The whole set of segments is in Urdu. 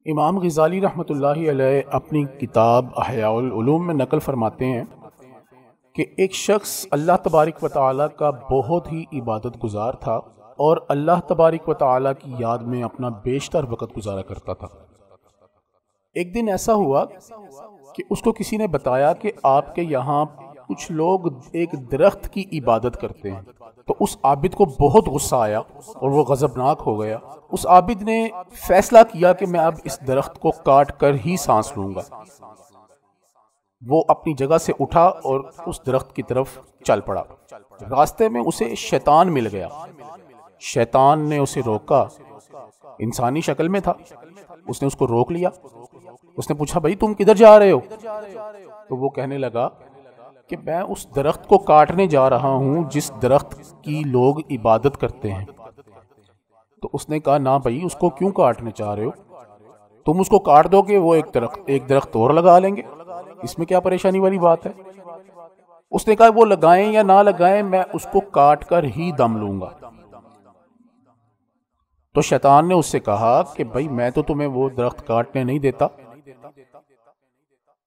امام غزالی رحمۃ اللہ علیہ اپنی کتاب احیاء العلوم میں نقل فرماتے ہیں کہ ایک شخص اللہ تبارک و تعالیٰ کا بہت ہی عبادت گزار تھا اور اللہ تبارک و تعالیٰ کی یاد میں اپنا بیشتر وقت گزارا کرتا تھا۔ ایک دن ایسا ہوا کہ اس کو کسی نے بتایا کہ آپ کے یہاں کچھ لوگ ایک درخت کی عبادت کرتے ہیں، تو اس عابد کو بہت غصہ آیا اور وہ غضبناک ہو گیا۔ اس عابد نے فیصلہ کیا کہ میں اب اس درخت کو کاٹ کر ہی سانس لوں گا۔ وہ اپنی جگہ سے اٹھا اور اس درخت کی طرف چل پڑا۔ راستے میں اسے شیطان مل گیا۔ شیطان نے اسے روکا، انسانی شکل میں تھا۔ اس نے اس کو روک لیا۔ اس نے پوچھا، بھائی تم کدھر جا رہے ہو؟ تو وہ کہنے لگا کہ میں اس درخت کو کاٹنے جا رہا ہوں جس درخت کی لوگ عبادت کرتے ہیں۔ تو اس نے کہا، نہ بھائی، اس کو کیوں کاٹنے چاہ رہے ہو؟ تم اس کو کاٹ دو گے، وہ ایک درخت اور لگا لیں گے، اس میں کیا پریشانی والی بات ہے؟ اس نے کہا، وہ لگائیں یا نہ لگائیں، میں اس کو کاٹ کر ہی دم لوں گا۔ تو شیطان نے اس سے کہا کہ بھائی میں تو تمہیں وہ درخت کاٹنے نہیں دیتا۔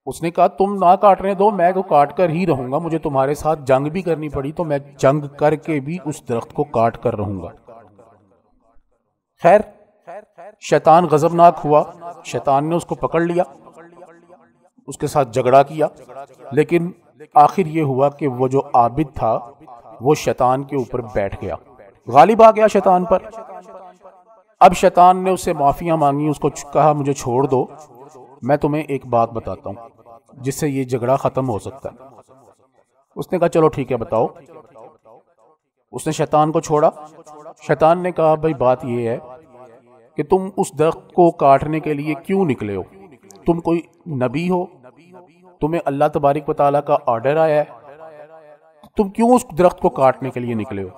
اس نے کہا، تم نہ کاٹنے دو، میں تو کاٹ کر ہی رہوں گا، مجھے تمہارے ساتھ جنگ بھی کرنی پڑی تو میں جنگ کر کے بھی اس درخت کو کاٹ کر رہوں گا۔ خیر، شیطان غضبناک ہوا، شیطان نے اس کو پکڑ لیا، اس کے ساتھ جھگڑا کیا، لیکن آخر یہ ہوا کہ وہ جو عابد تھا وہ شیطان کے اوپر بیٹھ گیا، غالب آ گیا شیطان پر۔ اب شیطان نے اس سے معافیاں مانگی، اس کو کہا، مجھے چھوڑ دو، میں تمہیں ایک بات بتاتا ہوں جس سے یہ جھگڑا ختم ہو سکتا ہے۔ اس نے کہا، چلو ٹھیک ہے، بتاؤ۔ اس نے شیطان کو چھوڑا۔ شیطان نے کہا، بھائی بات یہ ہے کہ تم اس درخت کو کاٹنے کے لیے کیوں نکلے ہو؟ تم کوئی نبی ہو؟ تمہیں اللہ تبارک و تعالیٰ کا آرڈر آیا ہے، تم کیوں اس درخت کو کاٹنے کے لیے نکلے ہو؟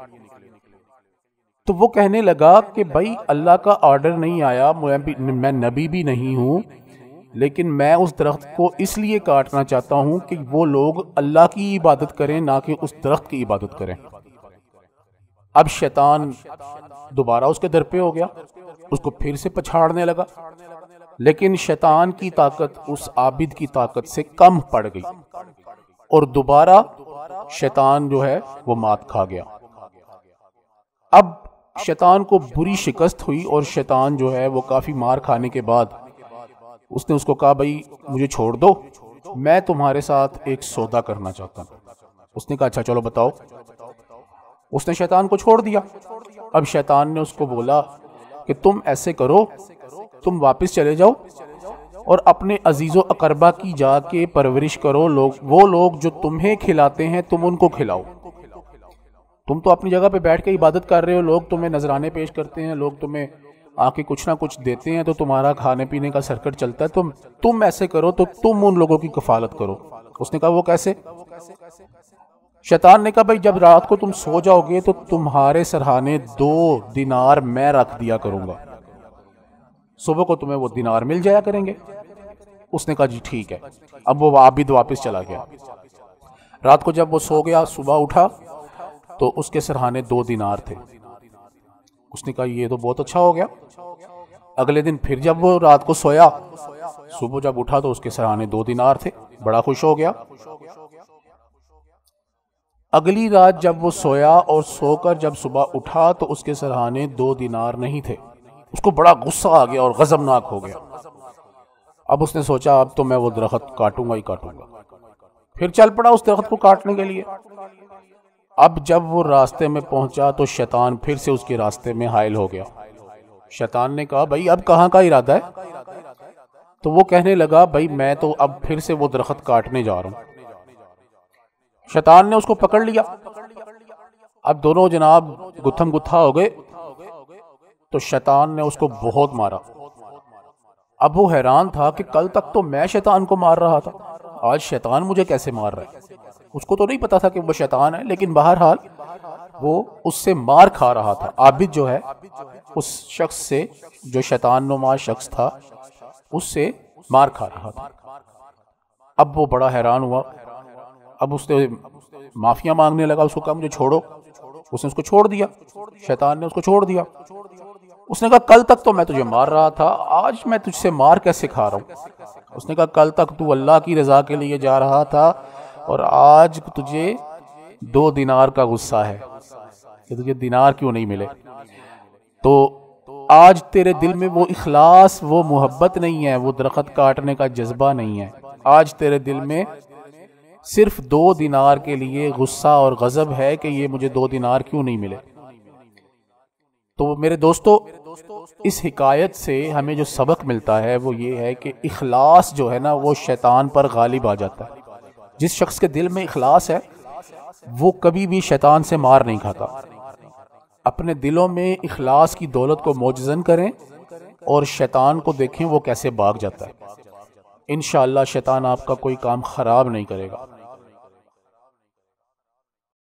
تو وہ کہنے لگا کہ بھائی اللہ کا آرڈر نہیں آیا، میں نبی بھی نہیں ہوں، لیکن میں اس درخت کو اس لیے کاٹنا چاہتا ہوں کہ وہ لوگ اللہ کی عبادت کریں، نہ کہ اس درخت کی عبادت کریں۔ اب شیطان دوبارہ اس کے در پہ ہو گیا، اس کو پھر سے پچھاڑنے لگا، لیکن شیطان کی طاقت اس عابد کی طاقت سے کم پڑ گئی اور دوبارہ شیطان جو ہے وہ مات کھا گیا۔ اب شیطان کو بری شکست ہوئی اور شیطان جو ہے وہ کافی مار کھانے کے بعد اس نے اس کو کہا، بھائی مجھے چھوڑ دو، میں تمہارے ساتھ ایک سودا کرنا چاہتا ہوں۔ اس نے کہا، اچھا چلو بتاؤ۔ اس نے شیطان کو چھوڑ دیا۔ اب شیطان نے اس کو بولا کہ تم ایسے کرو، تم واپس چلے جاؤ اور اپنے عزیز و اقربا کی جا کے پرورش کرو، وہ لوگ جو تمہیں کھلاتے ہیں تم ان کو کھلاؤ۔ تم تو اپنی جگہ پہ بیٹھ کے عبادت کر رہے ہو، لوگ تمہیں نذرانے پیش کرتے ہیں، لوگ تمہیں آ کے کچھ نہ کچھ دیتے ہیں، تو تمہارا کھانے پینے کا سرکٹ چلتا ہے، تم ایسے کرو تو تم ان لوگوں کی کفالت کرو۔ اس نے کہا، وہ کیسے؟ شیطان نے کہا، بھائی جب رات کو تم سو جاؤ گے تو تمہارے سرہانے 2 دینار میں رکھ دیا کروں گا، صبح کو تمہیں وہ دینار مل جایا کریں گے۔ اس نے کہا، جی ٹھیک ہے۔ اب وہ عابد واپس چلا گیا۔ رات کو جب وہ سو گیا، صبح اٹھا تو اس کے سرہانے 2 دینار تھے۔ اس نے کہا، یہ تو بہت اچھا ہو گیا۔ اگلے دن پھر جب وہ رات کو سویا، صبح جب اٹھا تو اس کے سرہانے 2 دینار تھے، بڑا خوش ہو گیا۔ اگلی رات جب وہ سویا اور سو کر جب صبح اٹھا تو اس کے سرہانے 2 دینار نہیں تھے، اس کو بڑا غصہ آ گیا اور غضبناک ہو گیا۔ اب اس نے سوچا، اب تو میں وہ درخت کاٹوں گا ہی کاٹوں گا۔ پھر چل پڑا اس درخت کو کاٹنے کے لیے۔ اب جب وہ راستے میں پہنچا تو شیطان پھر سے اس کے راستے میں حائل ہو گیا۔ شیطان نے کہا، بھائی اب کہاں کا ارادہ ہے؟ تو وہ کہنے لگا، بھائی میں تو اب پھر سے وہ درخت کاٹنے جا رہا ہوں۔ شیطان نے اس کو پکڑ لیا۔ اب دونوں جناب گتھم گتھا ہو گئے، تو شیطان نے اس کو بہت مارا۔ اب وہ حیران تھا کہ کل تک تو میں شیطان کو مار رہا تھا، آج شیطان مجھے کیسے مار رہا ہے؟ اس کو تو نہیں پتا تھا کہ وہ شیطان ہے، لیکن بہرحال وہ اس سے مار کھا رہا تھا۔ عابد جو ہے اس شخص سے، جو شیطان نما شخص تھا، اس سے مار کھا رہا تھا۔ اب وہ بڑا حیران ہوا۔ اب اس نے معافیاں مانگنے لگا، اس کو کہا، مجھے چھوڑو۔ اس نے اس کو چھوڑ دیا، شیطان نے اس کو چھوڑ دیا۔ اس نے کہا کل تک تو میں تجھے مار رہا تھا، آج میں تجھ سے مار کیسے کھا رہا ہوں؟ اس نے کہا کل تک تو اللہ کی رضا کے لیے جا رہا تھا اور آج تجھے 2 دینار کا غصہ ہے کہ تجھے دینار کیوں نہیں ملے۔ تو آج تیرے دل میں وہ اخلاص، وہ محبت نہیں ہے، وہ درخت کاٹنے کا جذبہ نہیں ہے، آج تیرے دل میں صرف 2 دینار کے لیے غصہ اور غضب ہے کہ یہ مجھے 2 دینار کیوں نہیں ملے۔ تو میرے دوستو، اس حکایت سے ہمیں جو سبق ملتا ہے وہ یہ ہے کہ اخلاص جو ہے نا وہ شیطان پر غالب آ جاتا ہے۔ جس شخص کے دل میں اخلاص ہے وہ کبھی بھی شیطان سے مار نہیں کھاتا۔ اپنے دلوں میں اخلاص کی دولت کو موجزن کریں اور شیطان کو دیکھیں وہ کیسے بھاگ جاتا ہے۔ انشاءاللہ شیطان آپ کا کوئی کام خراب نہیں کرے گا۔